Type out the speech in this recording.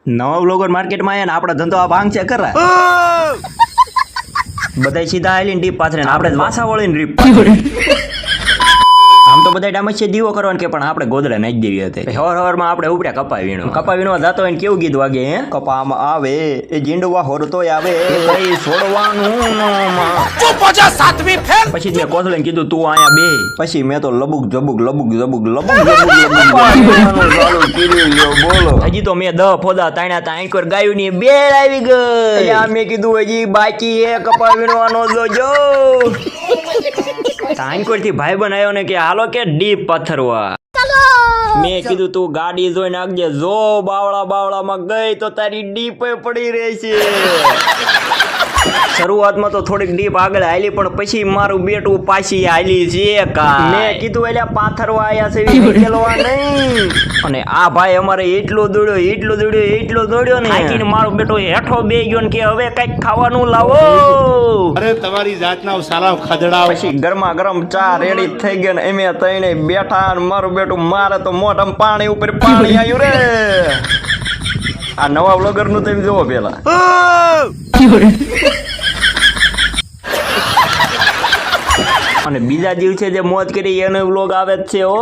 નવા બ્લોગર માર્કેટમાં આવ્યા ને આપણા ધંધો આ ભાંગ છે કરા બધા સીધા આવીને ડીપ પાથરે ને આપણે વાસા વળીને ડીપ આમ તો બધા ડામસ છે દીવો કરવાનું કે પણ આપણે ગોદડા નાખી દેવી હતી હવારમાં આપણે ઉપડ્યા કપાવીનો જતો હોય ને કેવું ગીત વાગે હે કપામાં આવે એ જીંડવા હોરતોય આવે કઈ છોડવાનું પછી મેં કોસલે કીધું તું અહીંયા બે પછી મેં તો લબુક જબુક બોલો હજી તો મેં 10 ફોદા તાણ્યા તા આંકર ગાયું ની બે આવી ગઈ આ મેં કીધું હજી બાકી એ કપાવીનો જોજો આંકર થી ભાઈ બન આવ્યો ને કે હાલો કે ડીપ પથરવા મેં કીધું તું ગાડી જોઈ નાખજે જો બાવળામાં ગઈ તો તારી ડીપ પડી રહેશે શરૂઆતમાં તો થોડીક ડીપ આગળ હાલી પણ પછી મારું બેટું પાછી હાલી છે મેં કીધું એટલે પાથરવા આયા છે ખેલવા નહીં અને આ ભાઈ અમારે એટલો દોડ્યો ને આખીને મારો બેટો હેઠો બે ગયો ને કે હવે કઈક ખાવાનું લાવો અરે તમારી જાતના સાલા ખદડા પછી ગરમા ગરમ ચા રેડી થઈ ગયો ને એમે તઈને બેઠા અને મારું બેટું મારે તો મોઢામાં પાણી ઉપર પાણી આવ્યું રે આ નવા બ્લોગર નું તમે જોવો પેલા અને બીજા દિવસે જે મોજ કરી એનો વ્લોગ આવે જ છે ઓ